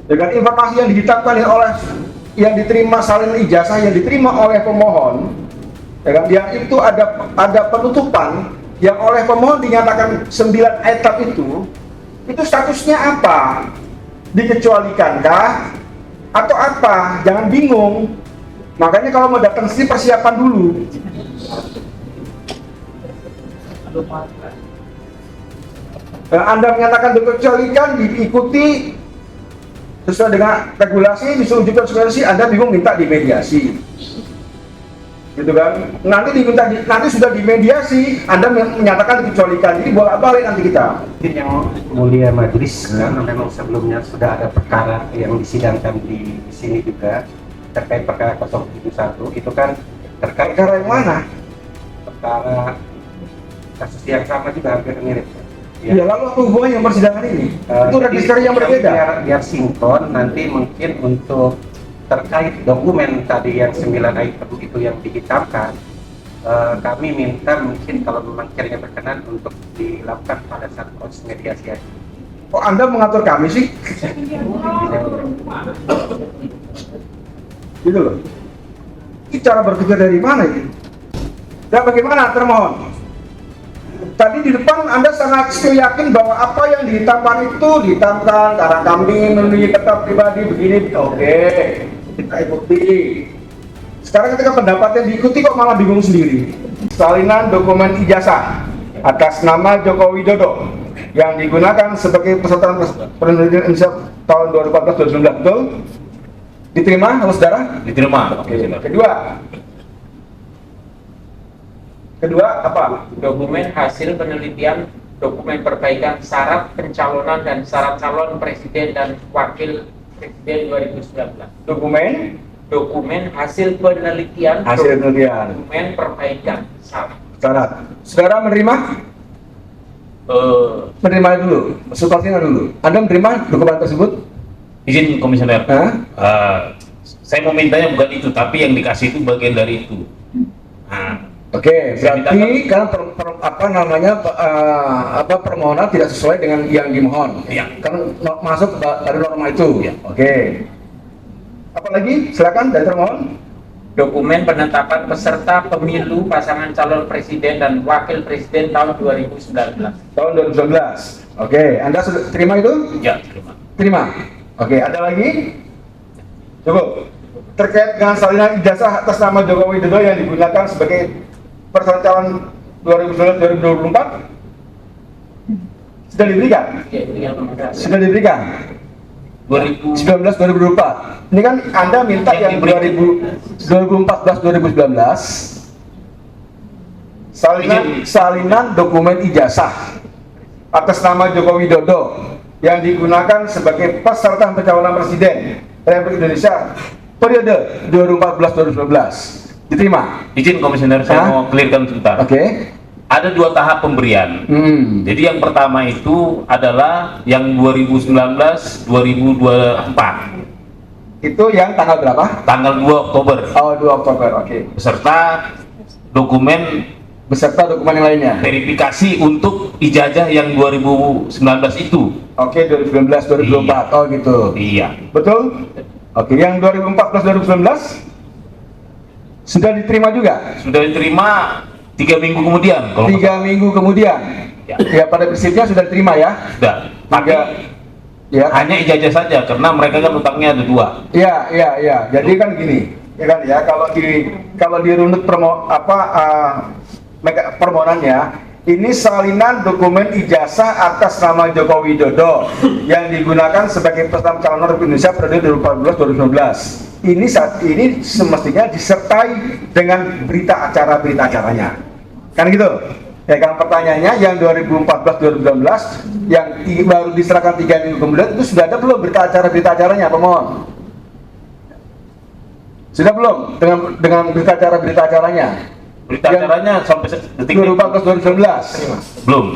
Dengan informasi yang dihitamkan oleh yang diterima salinan ijazah yang diterima oleh pemohon, ya kan, yang itu ada penutupan yang oleh pemohon dinyatakan 9 etap itu statusnya apa? Dikecualikankah atau apa? Jangan bingung. Makanya kalau mau datang sini persiapan dulu. Anda menyatakan dikecualikan, diikuti sesuai dengan regulasi, disuruh ujukan substansi, Anda bingung minta dimediasi, gitu kan? Nanti sudah dimediasi, Anda menyatakan dikecualikan, jadi bolak-balik nanti kita. Yang mulia majelis, karena memang sebelumnya sudah ada perkara yang disidangkan di sini juga terkait perkara 071, itu kan terkait perkara yang mana? Perkara kasus yang sama juga hampir mirip. Ya, lalu apa hubungannya yang persidangan ini? Itu register yang berbeda. Biar sinkron, nanti mungkin untuk terkait dokumen tadi yang 9 item itu yang dihitamkan, kami minta mungkin kalau memang kiranya berkenan untuk dilakukan pada saat proses mediasi. Kok Anda mengatur kami sih? Gitu loh. Ini cara berpikir dari mana ini? Dan bagaimana termohon? Tadi di depan Anda sangat yakin bahwa apa yang dihitamkan itu dihitamkan karena kami memiliki data pribadi begini, oke, kita ikuti. Sekarang ketika pendapatnya diikuti kok malah bingung sendiri. Salinan dokumen ijazah atas nama Joko Widodo yang digunakan sebagai peserta penelitian Indonesia tahun 2014-2019, betul? Diterima, saudara? Diterima. Oke. Kedua apa? Dokumen hasil penelitian dokumen perbaikan syarat pencalonan dan syarat calon presiden dan wakil presiden 2019. Dokumen hasil penelitian dokumen perbaikan syarat. Saudara menerima? Menerima dulu, substansinya dulu. Anda menerima dokumen tersebut? Izin komisioner. Saya mau mintanya bukan itu, tapi yang dikasih itu bagian dari itu. Oke, berarti karena permohonan tidak sesuai dengan yang dimohon. Ya. Karena masuk dari norma itu. Ya. Oke. Apalagi? Silakan dari termohon. Dokumen penetapan peserta pemilu pasangan calon presiden dan wakil presiden tahun 2019. Tahun 2019. Oke, Anda sudah terima itu? Ya, terima. Terima. Oke, ada lagi? Cukup. Terkait dengan salinan ijazah atas nama Joko Widodo yang digunakan sebagai peserta calon 2019-2024 sudah diberikan? Sudah diberikan? 2019-2024. Ini kan Anda minta yang 2014-2019 salinan dokumen ijazah atas nama Joko Widodo yang digunakan sebagai peserta pencalonan presiden Republik Indonesia periode 2014-2019. Diterima? Izin komisioner, saya mau clearkan sebentar. Oke. Ada 2 tahap pemberian. Jadi yang pertama itu adalah yang 2019-2024. Itu yang tanggal berapa? Tanggal 2 Oktober. Oh, 2 Oktober, oke. Beserta dokumen yang lainnya. verifikasi untuk ijazah yang 2019 itu. Oke, 2019-2024. Oh, gitu. Iya. Betul? Oke, yang 2014-2019 sudah diterima juga? Sudah diterima 3 minggu kemudian. 3 minggu kemudian? Ya, pada prinsipnya sudah diterima ya? Sudah. Tapi ya, hanya ijazah saja karena mereka kan utangnya ada 2. Iya. Jadi kan gini, ya kan ya, kalau dirunut permohonannya, ini salinan dokumen ijazah atas nama Joko Widodo yang digunakan sebagai peserta calon Republik Indonesia periode 2014-2019. Ini saat ini semestinya disertai dengan berita acaranya, kan gitu? Ya kan, pertanyaannya yang 2014-2019 yang baru diserahkan 3 minggu kemudian itu sudah ada belum berita acaranya, pemohon? Sudah belum dengan berita acaranya? Berita acaranya sampai detik 2014-2019 belum.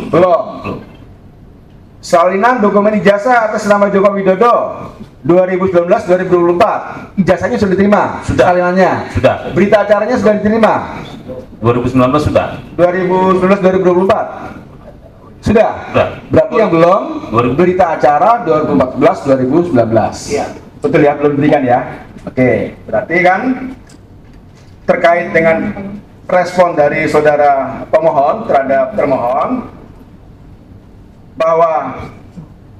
Salinan dokumen ijazah atas nama Joko Widodo 2019-2024 ijazahnya sudah diterima? Sudah. Salinannya? Sudah. Berita acaranya sudah diterima? 2019 sudah. 2019-2024 Sudah. Sudah. Berarti yang belum 2000. berita acara 2014-2019. Iya. Betul ya, belum diberikan ya. Oke, berarti kan terkait dengan respon dari saudara pemohon terhadap termohon bahwa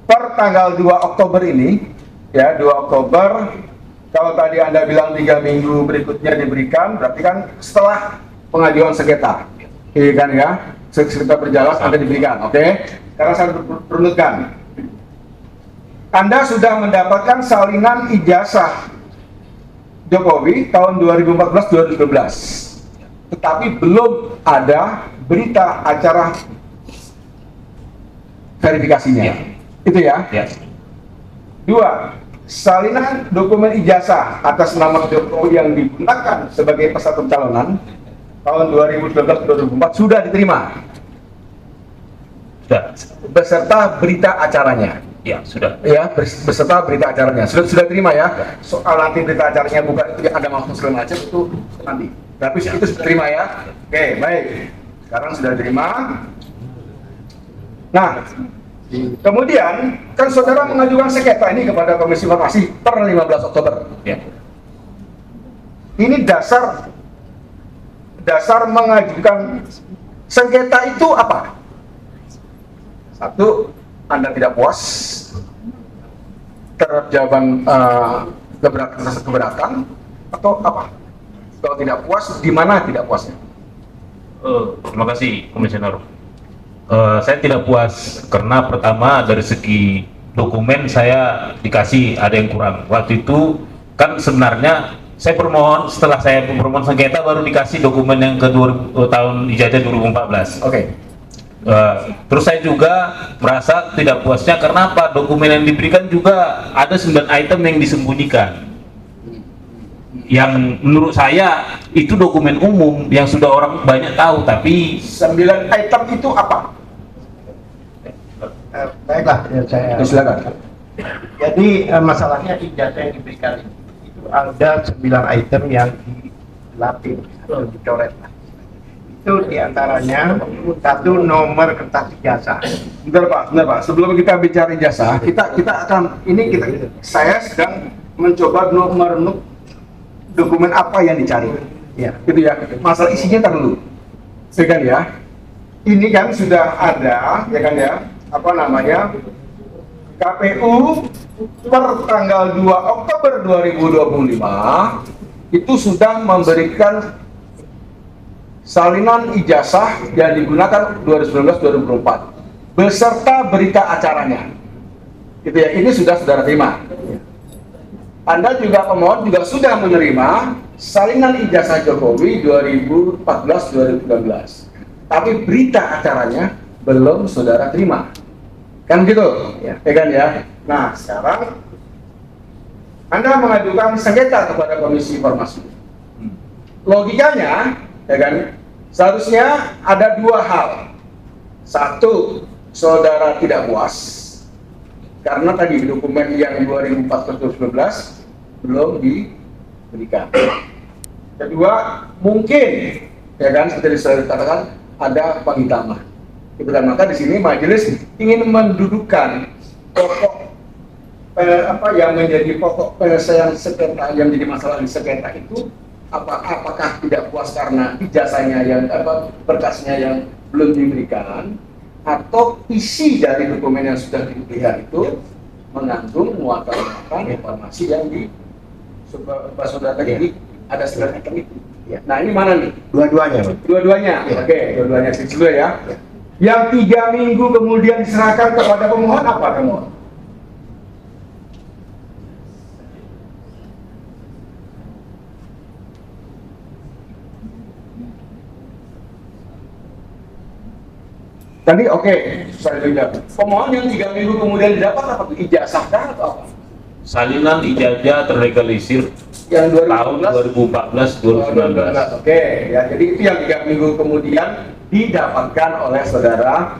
per tanggal 2 Oktober ini, ya 2 Oktober, kalau tadi Anda bilang 3 minggu berikutnya diberikan, berarti kan setelah pengajuan sengketa, iya kan ya, sengketa berjalan Anda diberikan, oke? Sekarang saya runutkan. Anda sudah mendapatkan salinan ijazah Jokowi tahun 2014-2019, tetapi belum ada berita acara verifikasinya. Ya. Itu ya. Ya. 2. Salinan dokumen ijazah atas nama Jokowi yang digunakan sebagai peserta pencalonan tahun 2019-2024 sudah diterima Sudah. beserta berita acaranya. Ya, sudah. Ya, beserta berita acaranya sudah terima ya. Soal nanti berita acaranya bukan itu ada maksud segala macam itu nanti. Tapi itu sudah terima ya. Oke, baik. Sekarang sudah terima. Nah, kemudian kan saudara mengajukan sengketa ini kepada Komisi Informasi per 15 Oktober. Ya. Ini dasar mengajukan sengketa itu apa? Satu, Anda tidak puas terhadap jawaban keberatan atau apa? Kalau tidak puas, di mana tidak puasnya? Terima kasih, Komisioner. Saya tidak puas karena pertama dari segi dokumen saya dikasih ada yang kurang. Waktu itu kan sebenarnya saya permohon, setelah saya permohon sengketa baru dikasih dokumen yang ke tahun ijazah 2014. Oke. Terus saya juga merasa tidak puasnya karena apa? Dokumen yang diberikan juga ada 9 item yang disembunyikan. Yang menurut saya itu dokumen umum yang sudah orang banyak tahu, tapi 9 item itu apa? Baiklah, ya saya. Silakan. Jadi masalahnya ijazah yang diberikan itu ada 9 item yang dilapis atau dicoret. Itu diantaranya satu nomor kertas ijazah. Bentar Pak. Sebelum kita bicara ijazah, kita akan saya sedang mencoba merenung dokumen apa yang dicari. Ya. Gitu ya. Masalah isinya ntar dulu. Ya kan ya. Ini kan sudah ada, ya kan ya. Apa namanya? KPU per tanggal 2 Oktober 2025 itu sudah memberikan salinan ijazah yang digunakan 2019-2024 beserta berita acaranya. Gitu ya. Ini sudah saudara terima. Anda juga pemohon juga sudah menerima salinan ijazah Jokowi 2014-2019. Tapi berita acaranya belum saudara terima. Kan gitu? Ya kan ya? Nah, sekarang Anda mengajukan sengketa kepada Komisi Informasi. Logikanya, ya kan? Seharusnya ada dua hal. Satu, saudara tidak puas karena tadi dokumen yang 2014-2019 belum diberikan. Kedua, mungkin ya kan seperti saya katakan ada penghitaman. Maka di sini majelis ingin mendudukkan pokok yang menjadi pokok penyelesaian sengketa yang menjadi masalah di sengketa itu apakah tidak puas karena ijazahnya yang berkasnya yang belum diberikan, atau isi dari dokumen yang sudah dilihat itu mengandung muatan informasi yang di saudara tadi ada sebenarnya itu. Nah, ini mana nih? Dua-duanya. Dua-duanya. Ya. Oke, dua-duanya dulu ya. Yang 3 minggu kemudian diserahkan kepada pemohon apa pemohon? Tadi oke, saya jawab. Pemohon yang 3 minggu kemudian didapat apa tuh? Ijazah kah atau apa? salinan ijazah terlegalisir Yang tahun 2014-2019. Oke, ya jadi itu yang 3 minggu kemudian didapatkan oleh saudara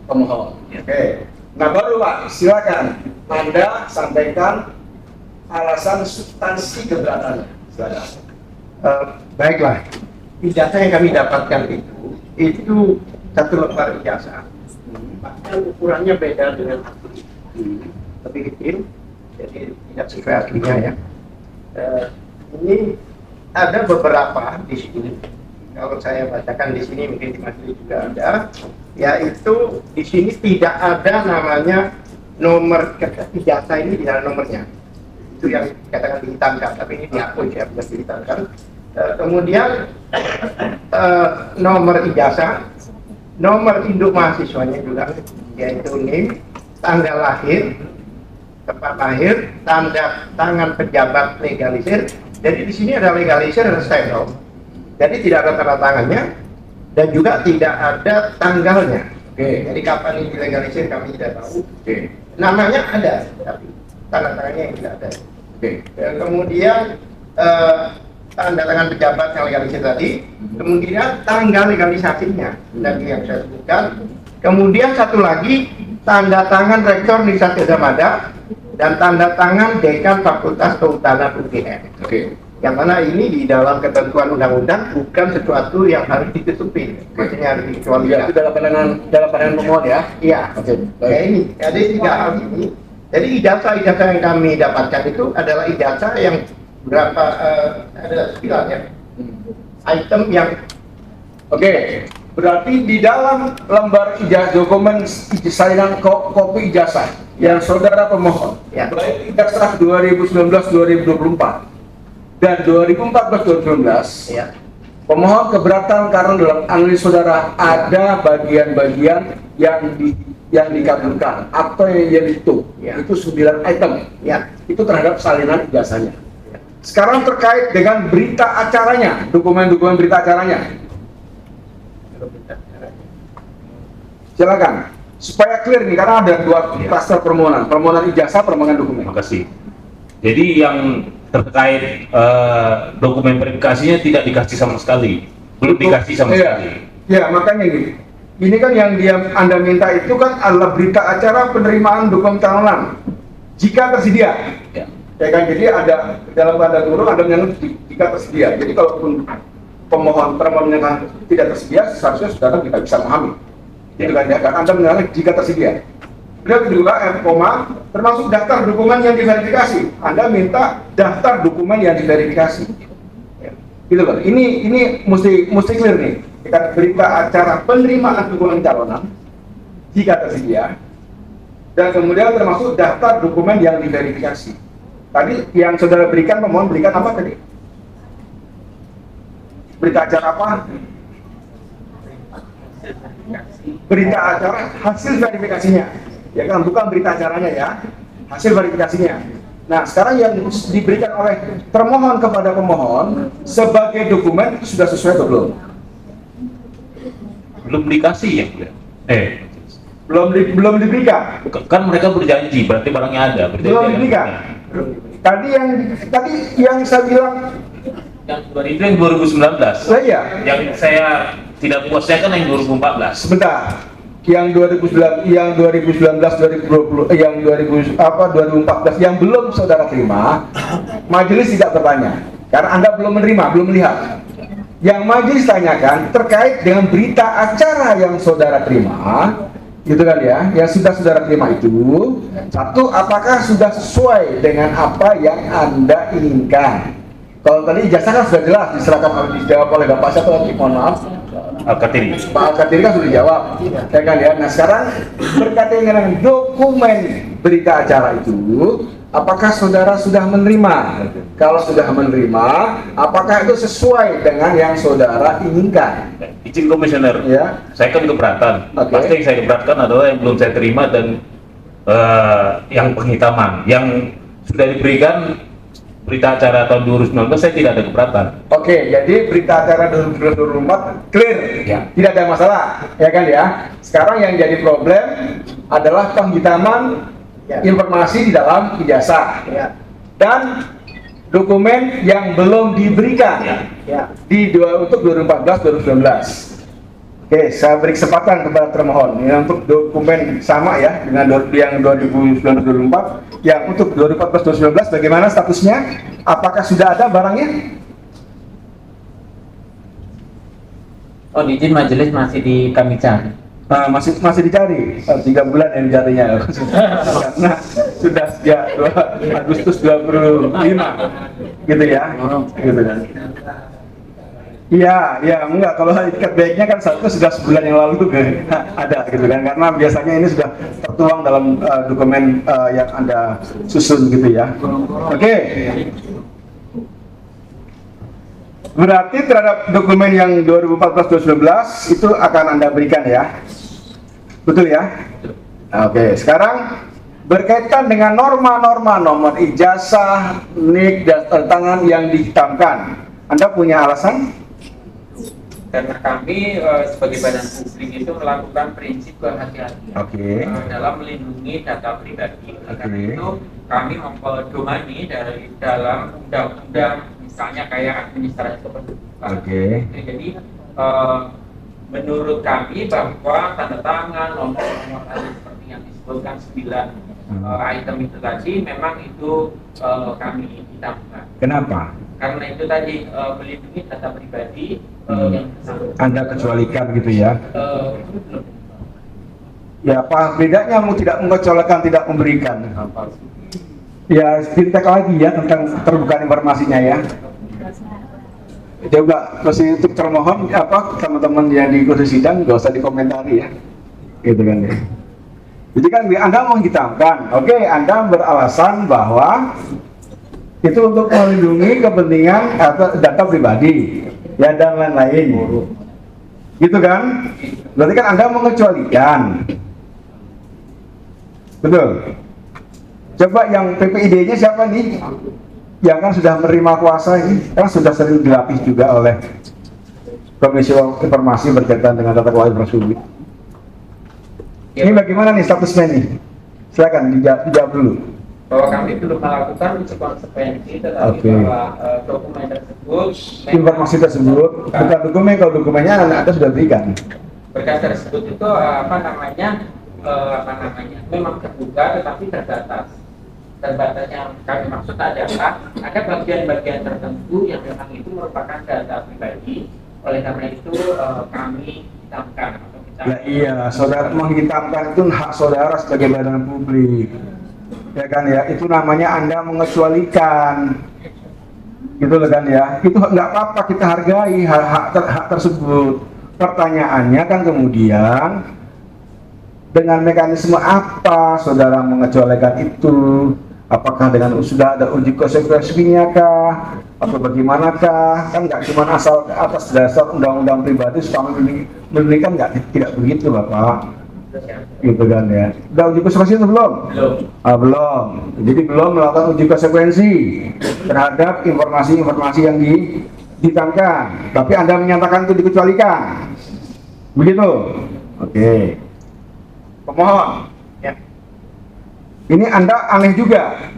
pemohon. Oke. Nah baru Pak, silakan Anda sampaikan alasan substansi keberatan. Silakan. Baiklah, ijazah yang kami dapatkan itu satu lembar ijazah bahkan ukurannya beda dengan asli, lebih kecil, jadi tidak sesuai aslinya ya. Ini ada beberapa di sini. Kalau saya bacakan di sini, mungkin di majelis juga ada, yaitu di sini tidak ada namanya nomor ijazah, ini tidak ada nomornya. Itu yang dikatakan dihitamkan, tapi ini dihapus ya, bukan dihitamkan. Kemudian nomor ijazah, nomor induk mahasiswanya juga, yaitu NIM, tanggal lahir, tempat lahir, tanda tangan pejabat legalisir. Jadi di sini ada legalisir dan steno. Jadi tidak ada tanda tangannya dan juga tidak ada tanggalnya. Oke, jadi kapan ini dilegalisir kami tidak tahu. Oke. Namanya ada, tapi tanda tangannya yang tidak ada. Oke. Kemudian tanda tangan pejabat yang legalisir tadi, kemudian tanggal legalisasinya tadi yang saya sebutkan. Kemudian satu lagi tanda tangan rektor Universitas Gadjah Mada dan tanda tangan dekan Fakultas Kehutanan UGM. Oke. Yang mana ini di dalam ketentuan undang-undang bukan sesuatu yang harus ditutupin, maksudnya harus dikecualikan. Itu dalam pandangan pemohon ya. Iya. Oke. Ya ini ada tiga hal ini. Jadi ijazah yang kami dapatkan itu adalah ijazah yang berapa ada 9 ya. Item yang Berarti di dalam lembar ijazah dokumen salinan kopi ijazah yang saudara pemohon, ya. baik ijazah 2019-2024 dan 2014-2019, Ya. pemohon keberatan karena dalam analis saudara ada bagian-bagian yang dikabulkan atau yang itu, Ya. itu 9 item, Ya. itu terhadap salinan ijazahnya. Sekarang terkait dengan berita acaranya, dokumen-dokumen berita acaranya. Silakan, supaya clear nih, karena ada dua klaster permohonan ijazah, permohonan dokumen. Terima kasih. Jadi yang terkait dokumen verifikasinya tidak dikasih sama sekali, belum dikasih sama sekali. Ya, makanya gini. Ini kan yang Anda minta itu kan adalah berita acara penerimaan dokumen calonan jika tersedia. Ya. Ya kan, jadi ada dalam tanda kurung ada yang jika tersedia. Jadi kalaupun permohonan tidak tersedia, seharusnya saudara tidak bisa memahami. Itu kan ya, karena Anda menyatakan jika tersedia. Kemudian kedua, termasuk daftar dokumen yang diverifikasi. Anda minta daftar dokumen yang diverifikasi. Ya. Gitu kan? Ini mesti clear nih. Kita berita acara penerimaan dokumen calonan jika tersedia, dan kemudian termasuk daftar dokumen yang diverifikasi. Tadi yang saudara berikan, pemohon berikan apa tadi? Berita acara apa? Berita acara hasil verifikasinya, ya kan, bukan berita acaranya ya, hasil verifikasinya. Nah, sekarang yang diberikan oleh termohon kepada pemohon sebagai dokumen itu sudah sesuai atau belum? Belum dikasih ya, belum diberikan. kan mereka berjanji, berarti barangnya ada. Belum diberikan. Tadi yang saya bilang, Itu yang 2019. saya Yang saya tidak puasnya kan yang 2014. sebentar, yang 2019, 2020, yang 2014 yang belum saudara terima, majelis tidak bertanya karena Anda belum menerima, belum melihat. Yang majelis tanyakan terkait dengan berita acara yang saudara terima, gitu kan ya, yang sudah saudara terima itu, satu, apakah sudah sesuai dengan apa yang Anda inginkan? Kalau tadi ijazah kan sudah jelas dijawab oleh Bapak siapa tadi, mohon maaf, Al-Katiri. Pak Al-Katiri kan sudah dijawab, ya kan ya. Nah sekarang berkaitan dengan dokumen berita acara itu, apakah saudara sudah menerima? Kalau sudah menerima, apakah itu sesuai dengan yang saudara inginkan? Izin komisioner, Ya. saya kan keberatan. Oke. Pasti yang saya keberatan adalah yang belum saya terima dan yang penghitaman. Yang sudah diberikan berita acara tahun 2019 saya tidak ada keberatan. Oke, jadi berita acara 2024 clear, Ya. tidak ada masalah, ya kan ya. Sekarang yang jadi problem adalah penghitaman Ya. informasi di dalam ijazah Ya. dan dokumen yang belum diberikan Ya. untuk 2014-2019. Oke, saya beri kesempatan kepada termohon ya, untuk dokumen sama ya dengan yang 2019-2024, yang untuk 2014-2019 bagaimana statusnya? Apakah sudah ada barangnya? Oh, izin majelis masih kami cari. masih dicari 3 bulan yang dicarinya karena sudah sejak 2 Agustus 25 gitu ya, gitu kan. Iya, enggak, kalau ikat baiknya kan satu sudah sebulan yang lalu tuh ada gitu kan, karena biasanya ini sudah tertuang dalam dokumen yang Anda susun gitu ya. Oke. Berarti terhadap dokumen yang 2014-2019 itu akan Anda berikan ya. Betul ya? Oke, sekarang berkaitan dengan norma-norma nomor ijazah, NIK, dan tanda tangan yang dihitamkan. Anda punya alasan? Karena kami sebagai badan publik itu melakukan prinsip kehati-hatian dalam melindungi data pribadi. Karena itu kami mempedomani dari dalam undang-undang misalnya kayak administrasi kependudukan. Jadi menurut kami bahwa tanda tangan, nomor-nomor tadi seperti yang disebutkan 9 item itu tadi memang itu kami hitamkan. Kenapa? Karena itu tadi melindungi data pribadi yang bersangkutan. Anda kecualikan gitu ya? Ya, apa bedanya tidak mengecualikan, tidak memberikan? Ya, fintech lagi ya tentang terbukaan informasinya ya. Coba masih untuk termohon teman-teman yang di kursi sidang nggak usah dikomentari ya, gitu kan ya. Jadi kan Anda menghitamkan, oke, Anda beralasan bahwa itu untuk melindungi kepentingan atau data pribadi ya dan lain-lain, gitu kan? Berarti kan Anda mengecualikan, betul? Coba yang PPID-nya siapa nih? Yang kan sudah menerima kuasa ini, kan sudah sering dilatih juga oleh Komisi Informasi berkaitan dengan data keuangan publik. Ini bagaimana nih statusnya nih? Silakan dijawab dulu. Bahwa kami belum melakukan uji konsekuensi, tetapi bahwa dokumen tersebut, informasi tersebut, bukan dokumen, kalau dokumennya Anda sudah berikan. Berkas tersebut itu memang terbuka tetapi terbatas. Terbatas yang kami maksud adalah ada bagian-bagian tertentu yang memang itu merupakan data pribadi. Oleh karena itu kami hitamkan atau kita. Ya iya, saudara menghitamkan itu hak saudara sebagai badan publik. Ya kan ya, itu namanya Anda mengecualikan, gitu loh kan ya. Itu nggak apa-apa, kita hargai hak tersebut. Pertanyaannya kan kemudian dengan mekanisme apa saudara mengecualikan itu? Apakah dengan sudah ada uji konsekuensinya kah? Atau bagaimanakah? Kan nggak cuma asal atas dasar undang-undang pribadi suami melindungi kan tidak begitu Bapak. Gitu kan ya. Udah uji konsekuensi itu belum? Belum. Jadi belum melakukan uji konsekuensi terhadap informasi-informasi yang dihitamkan. Tapi Anda menyatakan itu dikecualikan. Begitu? Oke. Pemohon. Ya. Ini Anda aneh juga.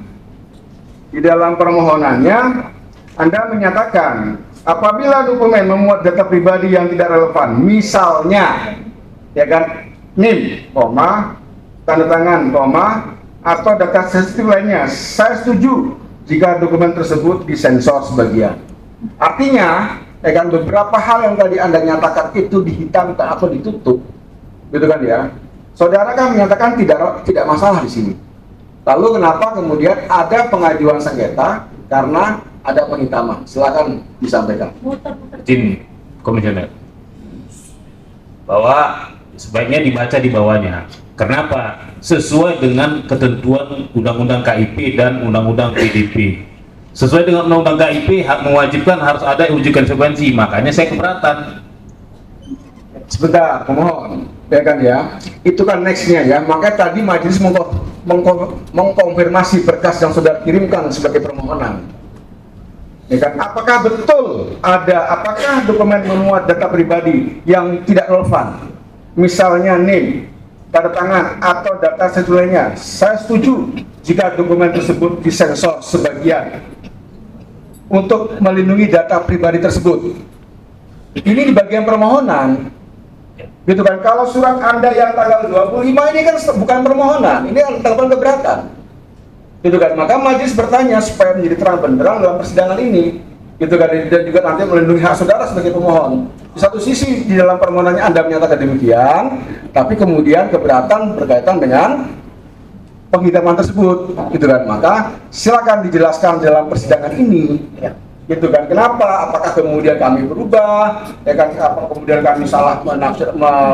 Di dalam permohonannya Anda menyatakan apabila dokumen memuat data pribadi yang tidak relevan, misalnya ya kan NIM, tanda tangan, atau data sensitif lainnya, saya setuju jika dokumen tersebut disensor sebagian. Artinya, ya kan beberapa hal yang tadi Anda nyatakan itu dihitamkan atau ditutup, gitu kan ya. Saudara kan menyatakan tidak masalah di sini. Lalu kenapa kemudian ada pengajuan sengketa karena ada penghitaman? Silakan disampaikan. Izin komisioner bahwa sebaiknya dibaca di bawahnya. Kenapa? Sesuai dengan ketentuan Undang-Undang KIP dan Undang-Undang PDP. Sesuai dengan Undang-Undang KIP, hak mewajibkan harus ada uji konsekuensi. Makanya saya keberatan. Sebentar, pemohon, ya kan ya. Itu kan nextnya ya. Makanya tadi majelis mengkonfirmasi berkas yang sudah kirimkan sebagai permohonan. Ya kan? Apakah betul apakah dokumen memuat data pribadi yang tidak relevan? Misalnya NIM, tanda tangan, atau data sensitifnya. Saya setuju jika dokumen tersebut disensor sebagian untuk melindungi data pribadi tersebut. Ini di bagian permohonan, gitu kan? Kalau surat Anda yang tanggal 25 ini kan bukan permohonan, ini tanggapan keberatan, gitu kan? Maka majelis bertanya supaya menjadi terang benderang dalam persidangan ini, gitu kan, dan juga nanti melindungi hak saudara sebagai pemohon. Di satu sisi di dalam permohonannya Anda menyatakan demikian, tapi kemudian keberatan berkaitan dengan penghitungan tersebut, gitu kan. Maka silakan dijelaskan dalam persidangan ini, gitu kan. Kenapa? Apakah kemudian kami berubah? Ya kan? Apa kemudian kami salah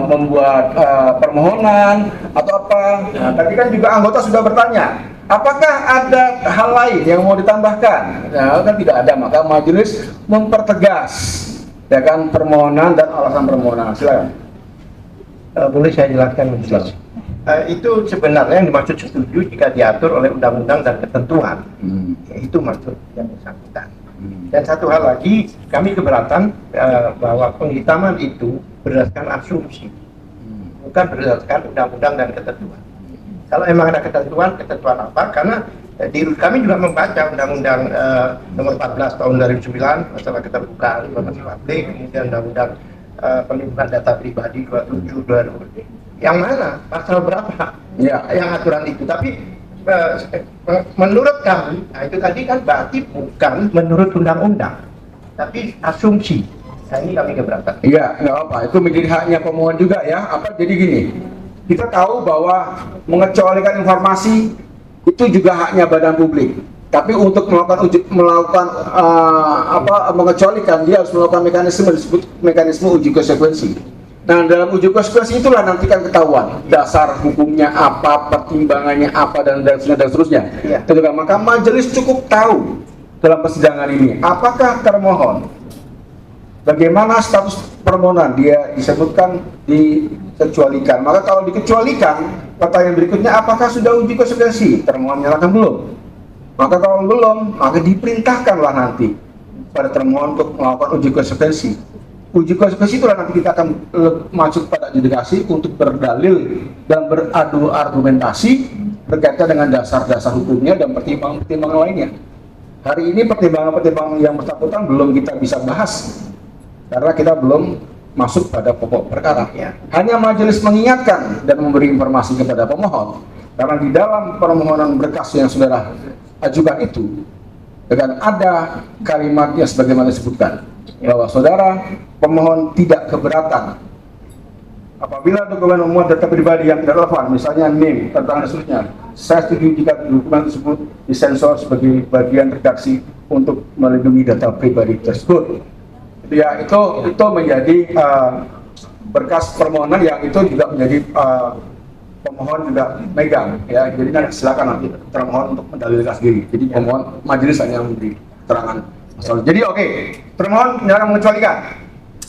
membuat permohonan atau apa? Nah, tadi kan juga anggota sudah bertanya, apakah ada hal lain yang mau ditambahkan? Ya kan tidak ada, maka majelis mempertegas, ya kan, permohonan dan alasan permohonan. Silakan. Boleh saya jelaskan? Itu sebenarnya yang dimaksud setuju jika diatur oleh undang-undang dan ketentuan. Itu maksud yang bersangkutan. Dan satu hal lagi, kami keberatan bahwa penghitaman itu berdasarkan asumsi, bukan berdasarkan undang-undang dan ketentuan. Kalau emang ada ketentuan apa? Karena kami juga membaca Undang-Undang Nomor 14 Tahun 2009 masalah keterbukaan informasi publik, kemudian Undang-Undang Perlindungan Data Pribadi 27 yang mana pasal berapa yang aturan itu. Tapi menurut kami, nah itu tadi kan berarti bukan menurut undang-undang, tapi asumsi. Nah ini kami keberatan. Iya, nggak apa, itu menjadi haknya pemohon juga ya. Jadi gini, kita tahu bahwa mengecualikan informasi itu juga haknya badan publik. Tapi untuk mengecualikan, dia harus melakukan mekanisme disebut mekanisme uji konsekuensi. Nah, dalam uji konsekuensi itulah nanti kan ketahuan dasar hukumnya apa, pertimbangannya apa, dan seterusnya. Iya. Maka majelis cukup tahu dalam persidangan ini apakah termohon, bagaimana status permohonan, dia disebutkan dikecualikan. Maka kalau dikecualikan, pertanyaan berikutnya, apakah sudah uji konsekuensi? Termohon menyatakan belum. Maka kalau belum, maka diperintahkanlah nanti pada termohon untuk melakukan uji konsekuensi. Uji konsekuensi itulah nanti kita akan masuk pada adjudikasi untuk berdalil dan beradu argumentasi berkaitan dengan dasar-dasar hukumnya dan pertimbangan-pertimbangan lainnya. Hari ini pertimbangan-pertimbangan yang bersangkutan belum kita bisa bahas karena kita belum masuk pada pokok perkara. Hanya majelis mengingatkan dan memberi informasi kepada pemohon, karena di dalam permohonan berkas yang saudara ajukan itu dengan ada kalimatnya sebagaimana disebutkan bahwa saudara pemohon tidak keberatan apabila dokumen memuat data pribadi yang tidak relevan, misalnya NIM, tentang seterusnya. Saya setuju jika dokumen tersebut disensor sebagai bagian redaksi untuk melindungi data pribadi tersebut. Itu menjadi berkas permohonan yang itu juga menjadi pemohon juga megang, ya. Jadi nanti silakan nanti termohon untuk mendalilkan sendiri. Jadi pemohon majelis hanya memberi keterangan. Jadi oke, termohon jangan mengecualikan.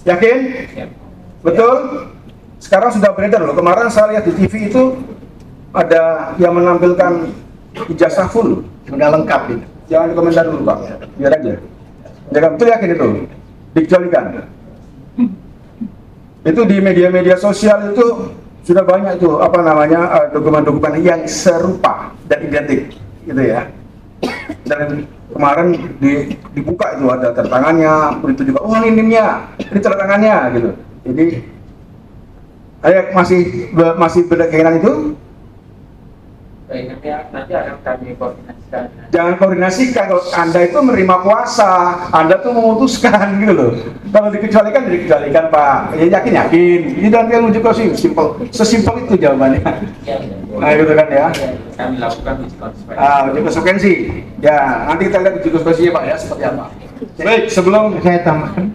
Yakin? Betul? Sekarang sudah beredar loh. Kemarin saya lihat di TV itu ada yang menampilkan ijazah full, sudah lengkap ini. Jangan dikomentar dulu Pak, biar aja. Jangan, betul yakin itu dikecualikan. Itu di media-media sosial itu sudah banyak itu dokumen-dokumen yang serupa dan identik, gitu ya. Dan kemarin dibuka itu ada tanda tangannya, itu juga ini NIM-nya, ini tanda tangannya gitu. Jadi masih berkeinginan itu? Nanti akan kami koordinasikan. Jangan koordinasikan, kalau Anda itu menerima kuasa, Anda tuh memutuskan gitu loh. Kalau dikecualikan Pak, ya yakin. Ini nanti yang uji konsekuensi, sesimpel itu jawabannya. Nah gitu kan ya. Kami lakukan uji konsekuensi. Uji konsekuensi. Ya, nanti kita lihat uji konsekuensinya Pak ya, seperti apa. Baik, sebelum Saya tambahkan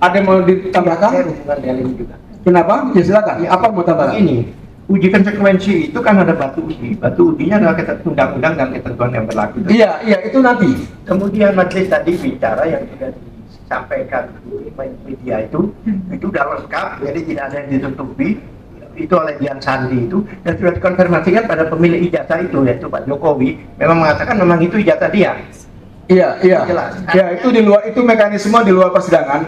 ada yang mau ditambahkan? Saya hubungan dengan ini juga. Kenapa? Ya silakan. Apa mau tambahkan? Ini uji konsekuensi itu kan ada batu uji. Batu ujinya adalah undang-undang dan ketentuan yang berlaku. Iya, itu nanti. Kemudian majelis tadi bicara yang sudah disampaikan di media itu sudah lengkap, jadi tidak ada yang ditutupi. Itu oleh Dian Sandi itu, dan sudah dikonfirmasikan pada pemilik ijazah itu, yaitu Pak Jokowi, memang mengatakan memang itu ijazah dia. Iya. Jelas. Ya, itu mekanisme di luar persidangan.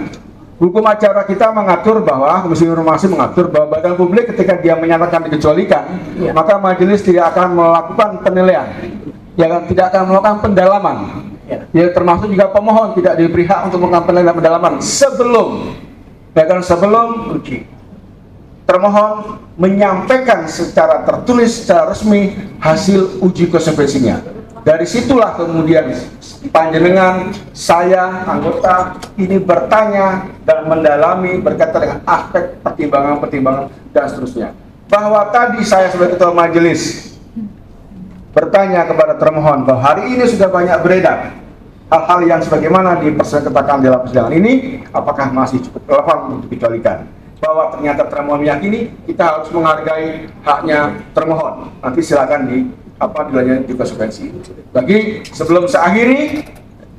Hukum acara kita mengatur bahwa Komisi Informasi mengatur bahwa badan publik ketika dia menyatakan dikecualikan, maka majelis tidak akan melakukan penilaian, tidak akan melakukan pendalaman. Ya, termasuk juga pemohon tidak diberi hak untuk melakukan penilaian pendalaman sebelum uji. Termohon menyampaikan secara tertulis, secara resmi hasil uji konsekuensinya. Dari situlah kemudian panjenengan, saya, anggota ini bertanya dan mendalami berkaitan dengan aspek pertimbangan-pertimbangan dan seterusnya. Bahwa tadi saya sebagai ketua majelis bertanya kepada termohon bahwa hari ini sudah banyak beredar hal-hal yang sebagaimana dipersekatakan dalam persidangan ini, apakah masih cukup relevan untuk dikecualikan? Bahwa ternyata termohon meyakini kita harus menghargai haknya termohon. Nanti silakan dilanjutkan di konsekuensi. Lagi sebelum saya akhiri,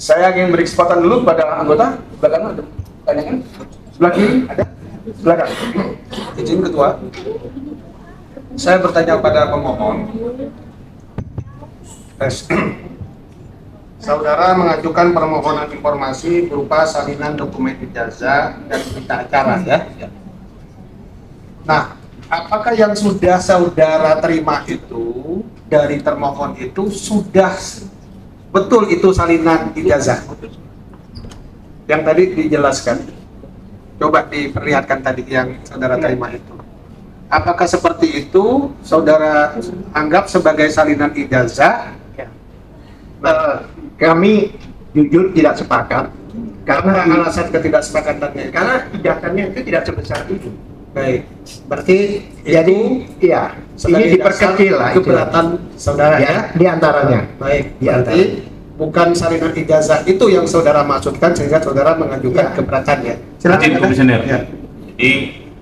saya ingin beri kesempatan dulu pada anggota. Sebelah kanan ada pertanyaan? Sebelah kiri ada? Sebelah kanan. Izin ketua. Saya bertanya pada pemohon. Saudara mengajukan permohonan informasi berupa salinan dokumen ijazah dan berita acara ya. Nah, apakah yang sudah saudara terima itu dari termohon itu sudah betul itu salinan ijazah? Yang tadi dijelaskan. Coba diperlihatkan tadi yang saudara terima itu. Apakah seperti itu saudara anggap sebagai salinan ijazah? Kami jujur tidak sepakat karena alasan ketidaksepakatannya karena ijazahnya itu tidak sebesar itu. Baik, berarti jadi ya ini diperkecil lah keberatan saudara ya di antaranya. Baik, berarti bukan salinan ijazah itu yang saudara maksudkan sehingga saudara mengajukan keberatannya. Silakan Komisioner. Ya. Jadi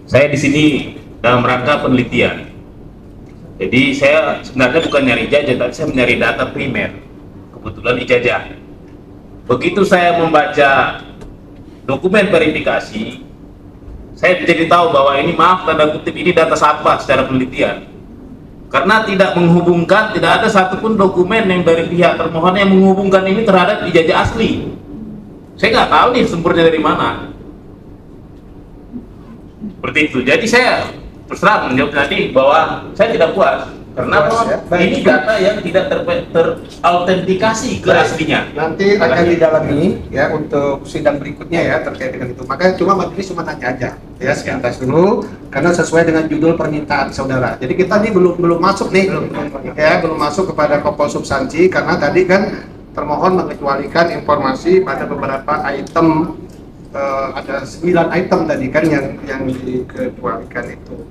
saya di sini dalam rangka penelitian. Jadi saya sebenarnya bukan nyari ijazah, tapi saya mencari data primer. Kebetulan ijazah. Begitu saya membaca dokumen verifikasi, saya jadi tahu bahwa ini maaf tanda kutip ini data satwa secara penelitian. Karena tidak menghubungkan, tidak ada satupun dokumen yang dari pihak termohon yang menghubungkan ini terhadap ijazah asli. Saya nggak tahu nih sumbernya dari mana. Seperti itu. Jadi saya terserah menjawab tadi bahwa saya tidak puas. Karena ini data yang tidak terautentikasi ke aslinya. Nanti akan didalami ya untuk sidang berikutnya ya terkait dengan itu. Makanya majelis cuma tanya aja ya sekilas dulu karena sesuai dengan judul permintaan saudara. Jadi kita ini belum masuk nih belum masuk kepada pokok substansi karena tadi kan termohon mengecualikan informasi pada beberapa item ada 9 item tadi kan yang dikecualikan itu.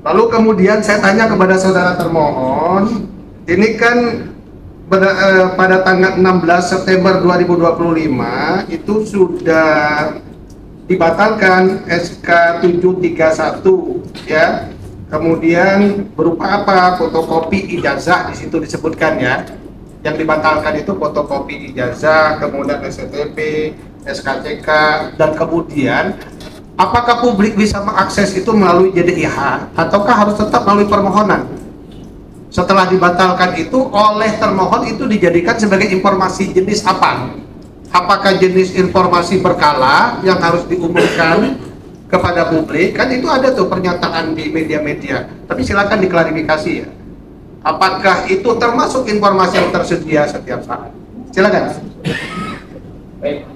Lalu kemudian saya tanya kepada saudara termohon, ini kan pada tanggal 16 September 2025 itu sudah dibatalkan SK 731 ya. Kemudian berupa apa? Fotokopi ijazah di situ disebutkan ya. Yang dibatalkan itu fotokopi ijazah, kemudian STP, SKCK dan kemudian apakah publik bisa mengakses itu melalui JDIH ataukah harus tetap melalui permohonan? Setelah dibatalkan itu oleh termohon itu dijadikan sebagai informasi jenis apa? Apakah jenis informasi berkala yang harus diumumkan kepada publik? Kan itu ada tuh pernyataan di media-media. Tapi silakan diklarifikasi ya. Apakah itu termasuk informasi yang tersedia setiap saat? Silakan. Baik.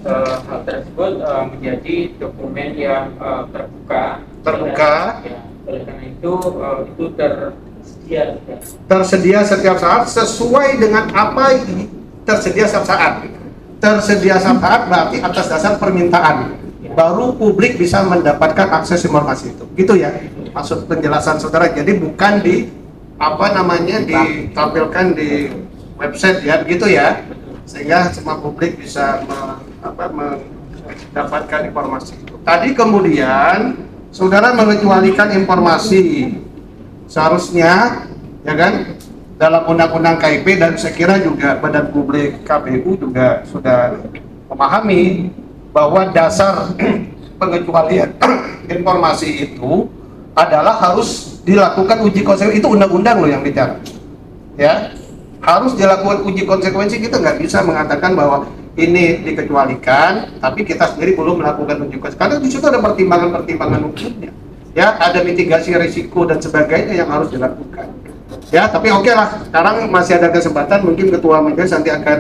Hal tersebut menjadi dokumen yang terbuka. Ya, oleh karena itu tersedia setiap saat sesuai dengan apa yang tersedia setiap saat. Tersedia setiap saat berarti atas dasar permintaan. Baru publik bisa mendapatkan akses informasi itu. Gitu ya. Maksud penjelasan saudara. Jadi bukan ditampilkan di website ya, begitu ya. Sehingga semua publik bisa mendapatkan informasi itu. Tadi kemudian saudara mengecualikan informasi seharusnya ya kan dalam undang-undang KIP dan saya kira juga Badan Publik KPU juga sudah memahami bahwa dasar pengecualian informasi itu adalah harus dilakukan uji konsekuensi. Itu undang-undang loh yang bicara ya. Harus dilakukan uji konsekuensi. Kita nggak bisa mengatakan bahwa ini dikecualikan, tapi kita sendiri belum melakukan uji konsekuensi. Karena di situ ada pertimbangan-pertimbangan hukumnya, ya, ada mitigasi risiko dan sebagainya yang harus dilakukan. Ya, tapi oke lah. Sekarang masih ada kesempatan, mungkin Ketua Majelis nanti akan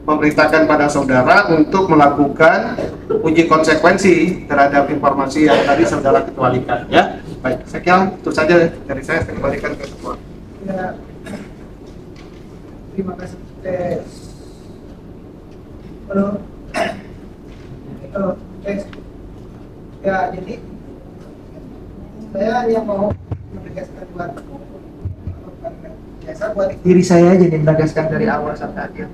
memberitakan pada saudara untuk melakukan uji konsekuensi terhadap informasi yang tadi saudara kecualikan. Ya, baik. Saya kira itu saja dari saya kembalikan ke Ketua. Terima kasih. Tes. Halo. Halo. Tes. Ya, jadi saya yang mau menegaskan buat diri saya aja nih, menegaskan dari awal sampai akhir.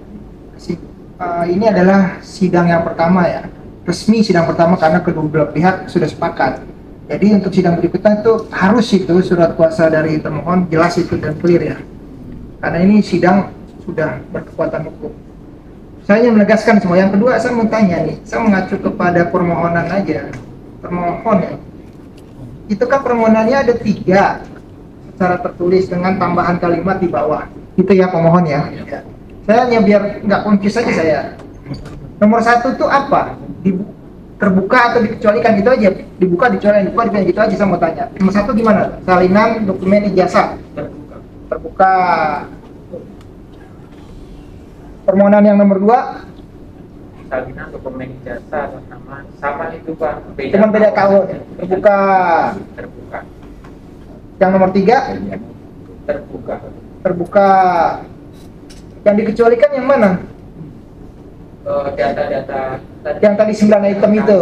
Ini adalah sidang yang pertama ya, resmi sidang pertama karena kedua belah pihak sudah sepakat. Jadi untuk sidang berikutnya itu harus itu surat kuasa dari termohon jelas itu dan clear ya. Karena ini sidang sudah berkekuatan hukum. Saya ingin menegaskan semua. Yang kedua saya mau tanya nih, saya mengacu kepada permohonan aja. Termohon ya. Itu kan permohonannya ada 3 secara tertulis dengan tambahan kalimat di bawah. Itu ya pemohon ya. Saya hanya biar nggak confuse saja saya. Nomor 1 itu apa? Terbuka atau dikecualikan, gitu aja. Dibuka, dibuka, gitu aja saya mau tanya. Nomor 1 gimana? Salinan dokumen ijazah. Terbuka. Permohonan yang nomor 2. Salinan dokumen ijazah sama itu Pak. Cuma beda tahun. Terbuka. Terbuka. Yang nomor 3. Terbuka. Terbuka. Yang dikecualikan yang mana? Data-data Yang tadi 9 item itu.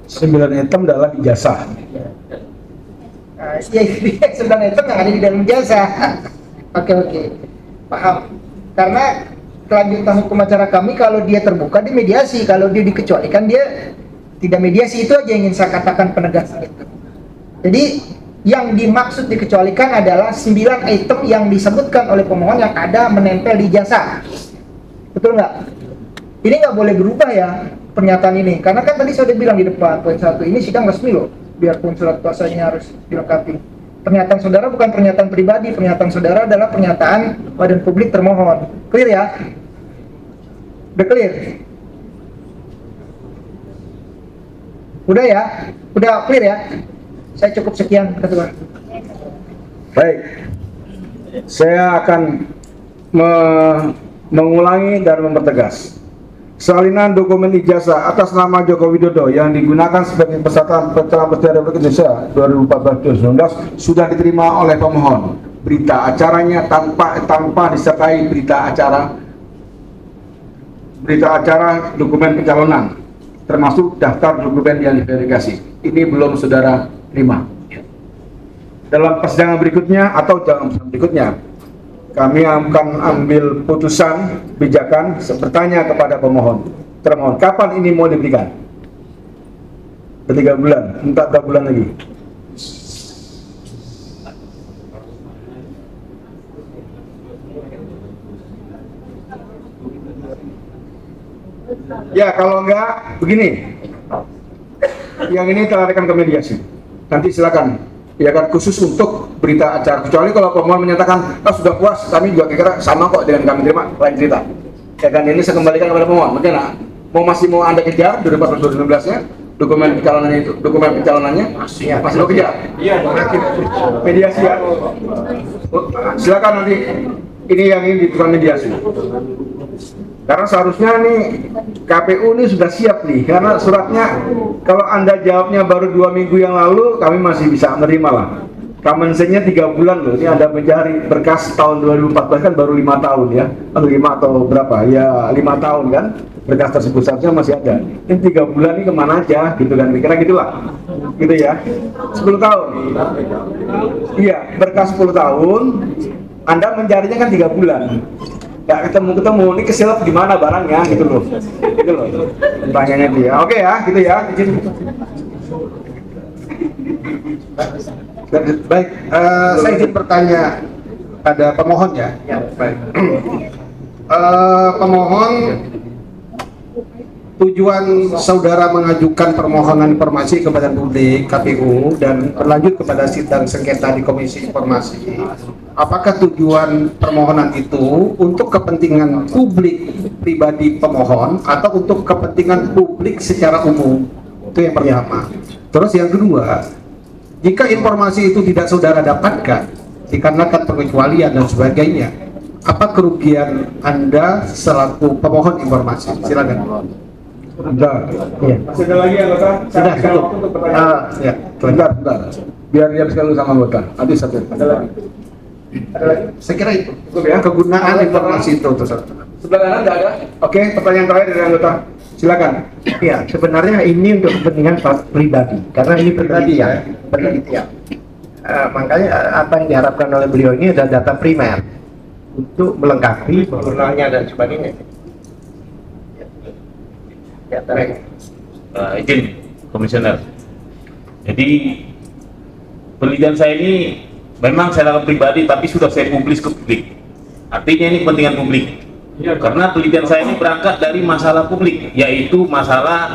9 item dalam ijazah. Nah, iya, 9 item yang ada di dalam ijazah. Oke. Paham. Karena kelanjutan hukum acara kami, kalau dia terbuka dia mediasi, kalau dia dikecualikan dia tidak mediasi. Itu aja yang ingin saya katakan penegasan itu. Jadi yang dimaksud dikecualikan adalah 9 item yang disebutkan oleh pemohon yang ada menempel di ijazah. Betul nggak? Ini nggak boleh berubah ya pernyataan ini, karena kan tadi saya udah bilang di depan poin 1 ini sidang resmi loh, biarpun surat kuasanya harus dilengkapi. Pernyataan saudara bukan pernyataan pribadi, pernyataan saudara adalah pernyataan badan publik termohon. Clear ya? Udah clear? Udah ya? Udah clear ya? Saya cukup sekian, ketua. Baik, saya akan mengulangi dan mempertegas. Salinan dokumen ijazah atas nama Joko Widodo yang digunakan sebagai peserta Pencalonan Presiden Republik Indonesia 2014-2019 sudah diterima oleh pemohon. Berita acaranya tanpa disertai berita acara dokumen pencalonan, termasuk daftar dokumen yang diverifikasi. Ini belum saudara terima. Dalam persidangan berikutnya atau dalam persidangan berikutnya, kami akan ambil putusan bijakan bertanya kepada termohon, kapan ini mau diberikan? 3 bulan, 4 bulan lagi. Ya, kalau enggak, begini. Yang ini telah rekan ke mediasi. Nanti silakan. Ya kan, khusus untuk berita acara, kecuali kalau pemohon menyatakan sudah puas, kami juga kira sama kok dengan kami terima, lain cerita ya kan. Ini saya kembalikan kepada pemohon. Mungkin masih mau Anda kejar 2014-2016 nya dokumen pencalonannya masih mau kejar. Iya, mediasi ya. Silakan nanti, ini yang ini dibutuhkan mediasi. Karena seharusnya nih KPU ini sudah siap nih, karena suratnya kalau Anda jawabnya baru 2 minggu yang lalu, kami masih bisa menerima lah. Common sense-nya 3 bulan loh. Ini Anda mencari berkas tahun 2014 kan baru 5 tahun ya, atau 5 atau berapa? Ya 5 tahun kan. Berkas tersebut seharusnya masih ada. Ini 3 bulan ini kemana aja gitu kan? Kira gitulah, gitu ya. 10 tahun. Iya, berkas 10 tahun. Anda mencarinya kan 3 bulan. Nggak ketemu, ini kesilap gimana barangnya gitu loh. Pertanyaannya dia. Oke ya, gitu ya. Baik, saya izin bertanya pada pemohon ya. Baik. Pemohon, tujuan saudara mengajukan permohonan informasi kepada publik KPU dan berlanjut kepada sidang sengketa di Komisi Informasi. Apakah tujuan permohonan itu untuk kepentingan publik pribadi pemohon atau untuk kepentingan publik secara umum? Itu yang pertama. Terus yang kedua, jika informasi itu tidak saudara dapatkan dikarenakan pengecualian dan sebagainya, apa kerugian Anda selaku pemohon informasi? Silakan. Bentar. Iya. Masih ada lagi anggota? Sudah cukup. Ya, bentar. Biar dia bisa dulu sama anggota. Nanti satu. Ada lagi. Ada lagi? Saya kira itu. Cukup ya. Kegunaan informasi itu tuh. Sebelah kanan nggak ada? Oke, pertanyaan terakhir dari anggota. Silakan. Ya, sebenarnya ini untuk kepentingan pribadi, karena ini penelitian. Penelitian. Makanya apa yang diharapkan oleh beliau ini adalah data primer untuk melengkapi penggunaannya dan sebagainya. Ya, baik. Izin komisioner. Jadi penelitian saya ini memang saya lakukan pribadi, tapi sudah saya publis ke publik. Artinya ini kepentingan publik. Karena penelitian saya ini berangkat dari masalah publik, yaitu masalah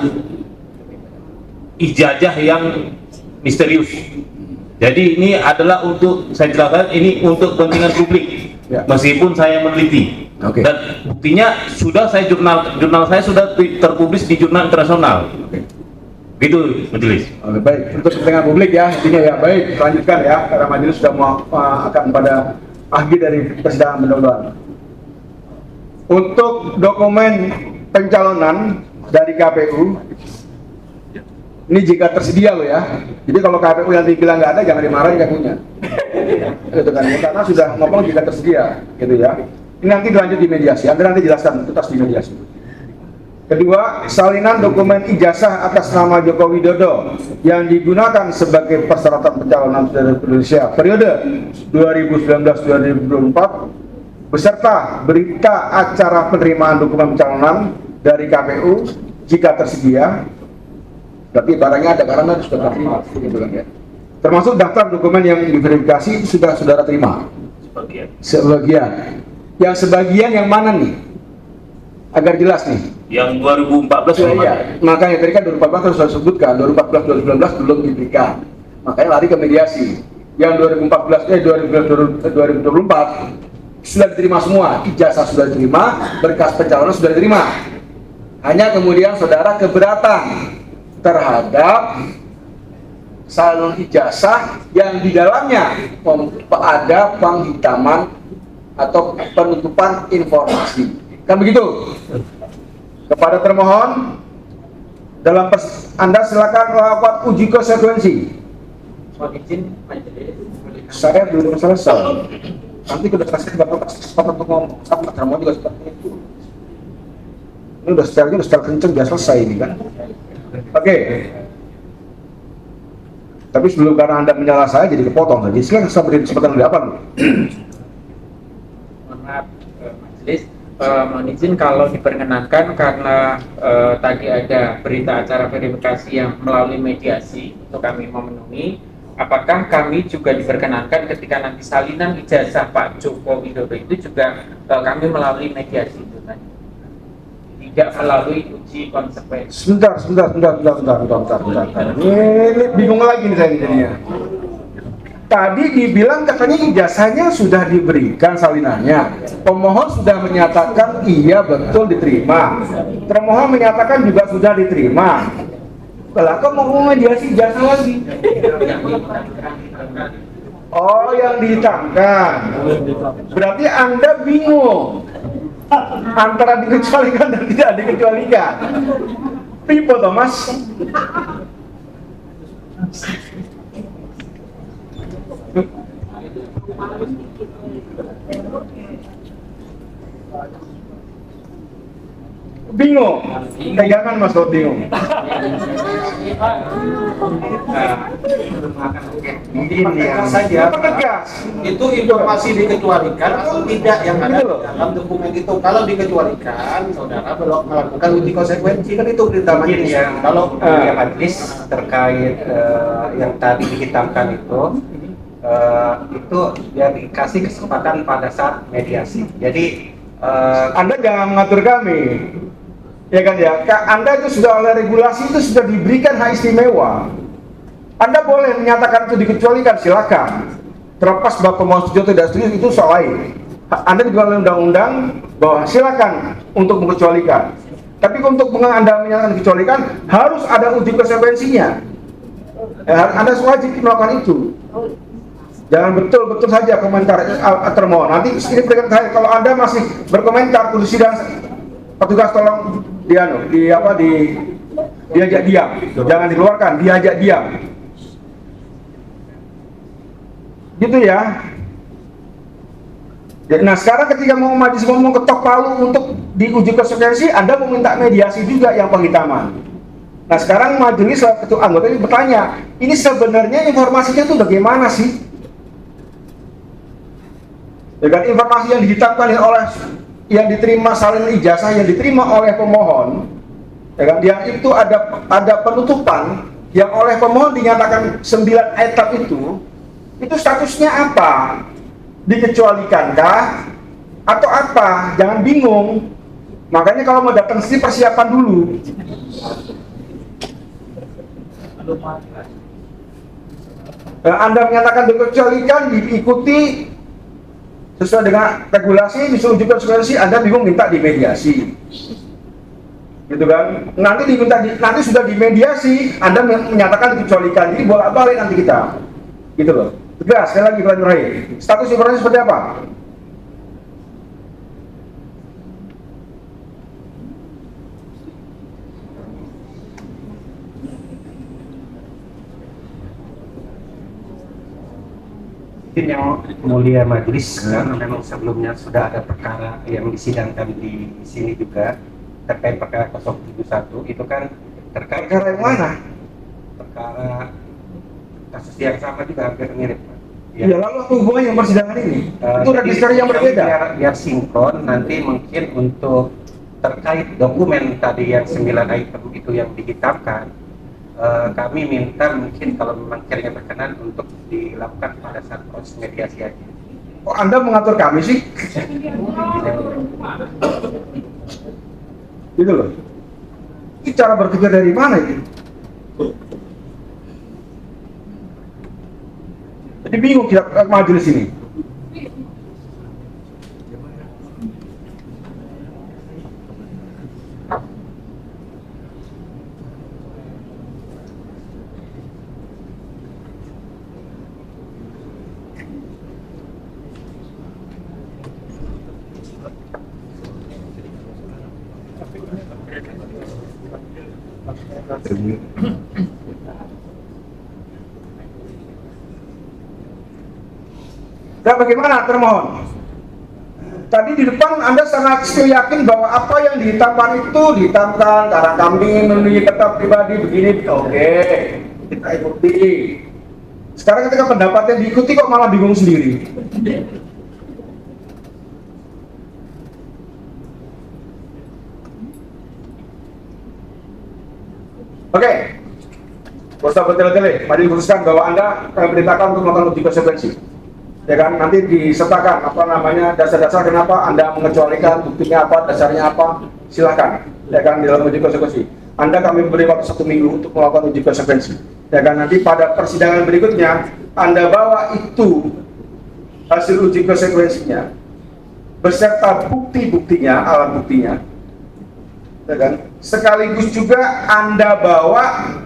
ijazah yang misterius. Jadi ini adalah untuk, saya jelaskan, ini untuk kepentingan publik, meskipun saya meneliti. Dan buktinya sudah saya jurnal saya sudah terpublis di jurnal internasional. Gitu, majelis. Baik, untuk kepentingan publik ya, intinya ya. Baik, lanjutkan ya, karena majelis sudah mau akan pada akhir dari persidangan pendahuluan. Untuk dokumen pencalonan dari KPU, ini jika tersedia loh ya. Jadi kalau KPU yang dibilang nggak ada, jangan dimarahin KPU-nya. Gitu kan, karena sudah ngomong jika tersedia, gitu ya. Ini nanti dilanjut di mediasi, Anda nanti jelaskan tuntas di mediasi. Kedua, salinan dokumen ijazah atas nama Joko Widodo yang digunakan sebagai persyaratan pencalonan Presiden Indonesia periode 2019-2024 beserta berita acara penerimaan dokumen pencalonan dari KPU jika tersedia. Berarti barangnya ada karena sudah terima, gitu kan ya. Termasuk daftar dokumen yang diverifikasi sudah saudara terima. Sebagian. Yang sebagian yang mana nih? Agar jelas nih. Yang 2014 ya. Makanya tadi kan 2014 harus saya sebutkan, 2014 2019 belum diberikan. Makanya lari ke mediasi. Yang 2024 sudah diterima semua, ijazah sudah diterima, berkas pencalonan sudah diterima. Hanya kemudian saudara keberatan terhadap salon ijazah yang di dalamnya ada penghitaman atau penutupan informasi. Kan begitu? Kepada termohon, dalam Anda silakan melakukan uji konsekuensi. Saya belum selesai. Nanti sudah selesai bapak kesempatan untuk ngomong. Sama termohon juga seperti itu. Ini udah secara kenceng, sudah selesai ini kan. Oke. Tapi sebelum karena Anda menyala saya jadi kepotong saja. Silakan saya beri kesempatan lebih apa? Mohon maaf, majelis. Mohon izin kalau diperkenankan karena tadi ada berita acara verifikasi yang melalui mediasi untuk kami memenuhi. Apakah kami juga diperkenankan ketika nanti salinan ijazah Pak Joko Widodo itu juga kami melalui mediasi itu tadi? Tidak melalui uji konsekuensi. Sebentar. Ini bingung lagi nih saya jadinya. Tadi dibilang katanya ijazahnya sudah diberikan salinannya. Pemohon sudah menyatakan iya betul diterima. Termohon menyatakan juga sudah diterima. Lah kok mau mediasi ijazah lagi? Oh, yang dihitamkan. Berarti Anda bingung antara dikecualikan dan tidak dikecualikan. Pipo Thomas. Bingung, pegangan Mas Dot bingung. Saja Tegas. itu informasi dikecualikan atau tidak yang ada di dalam dokumen itu. Kalau dikecualikan, saudara belum melakukan uji konsekuensi, kan itu perintah majelis. Kalau majelis terkait yang tadi dihitamkan itu dia dikasih kesempatan pada saat mediasi. Jadi Anda jangan mengatur kami. Ya kan ya, Anda itu sudah oleh regulasi itu sudah diberikan hak istimewa. Anda boleh menyatakan itu dikecualikan, silakan. Terlepas bahwa pemohon setuju atau tidak setuju itu soal lain. Anda juga oleh undang-undang bahwa silakan untuk mengecualikan. Tapi untuk Anda menyatakan dikecualikan harus ada uji konsekuensinya. Anda wajib melakukan itu. Jangan betul-betul saja komentar termohon. Nanti ini berikan terakhir, kalau Anda masih berkomentar kudu sidang, petugas tolong diajak diam. Jangan dikeluarkan, diajak diam. Gitu ya. Nah sekarang ketika mau majelis mau ketok palu untuk diuji konsekuensi, Anda meminta mediasi juga yang penghitaman. Nah sekarang majelis ketua anggota ini bertanya, ini sebenarnya informasinya itu bagaimana sih? Dengan informasi yang dihitamkan oleh yang diterima salinan ijazah yang diterima oleh pemohon, ya kan, yang itu ada penutupan yang oleh pemohon dinyatakan 9 etap itu statusnya apa? Dikecualikankah atau apa? Jangan bingung. Makanya kalau mau datang sini persiapan dulu. Anda menyatakan dikecualikan, diikuti sesuai dengan regulasi, disuruh uji konsekuensi, Anda bingung minta dimediasi, gitu kan? Nanti sudah dimediasi, Anda menyatakan dikecualikan, jadi bolak-balik nanti kita, gitu loh. Tegas, sekali lagi Pak Nurhai, status informasi seperti apa? Mungkin yang mulia majelis, karena memang sebelumnya sudah ada perkara yang disidangkan di sini juga terkait perkara 071 itu kan terkait Perkara yang mana? perkara kasus yang sama juga hampir mirip, Pak. Ya, lalu apa hubungan yang persidangan ini? Itu register yang berbeda. Biar sinkron nanti mungkin untuk terkait dokumen tadi yang 9 item itu yang dihitamkan, kami minta mungkin kalau memang kiranya berkenan untuk dilakukan pada saat proses mediasi aja. Kok Anda mengatur kami sih? Gitu loh. Ini cara berpikir dari mana ini? Jadi bingung kita majelis ini. Dan bagaimana termohon? Tadi di depan Anda sangat yakin bahwa apa yang dihitamkan itu dihitamkan karena kami memenuhi data pribadi begini, oke, kita ikuti. Sekarang ketika pendapatnya diikuti kok malah bingung sendiri. Oke, Ustaz bertele-tele, mari diputuskan bahwa Anda kami perintahkan untuk melakukan uji konsekuensi. Ya kan, nanti disertakan apa namanya dasar-dasar kenapa Anda mengecualikan, buktinya apa, dasarnya apa, silakan. Ya kan, di dalam uji konsekuensi. Anda kami beri waktu 1 minggu untuk melakukan uji konsekuensi. Ya kan, nanti pada persidangan berikutnya Anda bawa itu hasil uji konsekuensinya beserta bukti-buktinya, alat buktinya. Ya kan? Sekaligus juga Anda bawa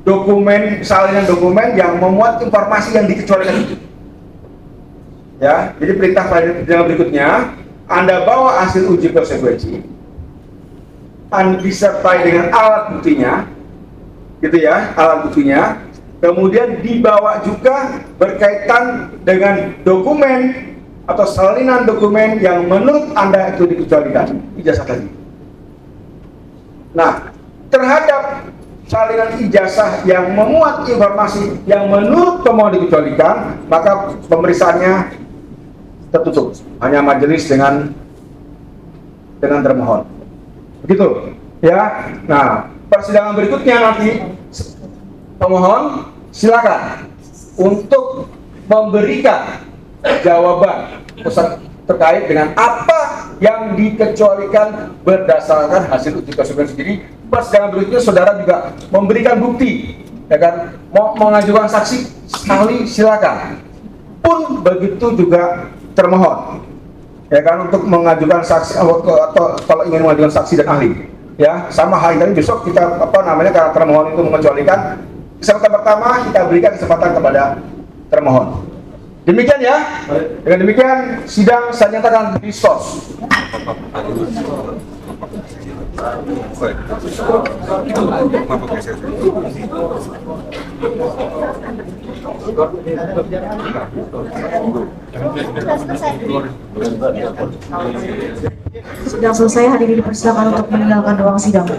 dokumen, salinan dokumen yang memuat informasi yang dikecualikan itu. Ya, jadi perintah persidangan berikutnya Anda bawa hasil uji konsekuensi, Anda disertai dengan alat buktinya, gitu ya, alat buktinya. Kemudian dibawa juga berkaitan dengan dokumen atau salinan dokumen yang menurut Anda itu dikecualikan, ijazah tadi. Nah, terhadap salinan ijazah yang memuat informasi yang menurut pemohon dikecualikan, maka pemeriksaannya tertutup, hanya majelis dengan termohon. Begitu, ya. Nah, persidangan berikutnya nanti pemohon silakan untuk memberikan jawaban terkait dengan apa yang dikecualikan berdasarkan hasil uji konsekuensi. Jadi persidangan berikutnya saudara juga memberikan bukti, ya kan, mau mengajukan saksi ahli silakan. Pun begitu juga termohon, ya kan, untuk mengajukan saksi atau kalau ingin mengajukan saksi dan ahli, ya sama hal ini besok kita karena termohon itu mengecualikan, kesempatan pertama kita berikan kesempatan kepada termohon. Demikian ya. Dengan demikian sidang saya nyatakan diskors. Sidang selesai, hadirin dipersilakan untuk meninggalkan ruang sidang.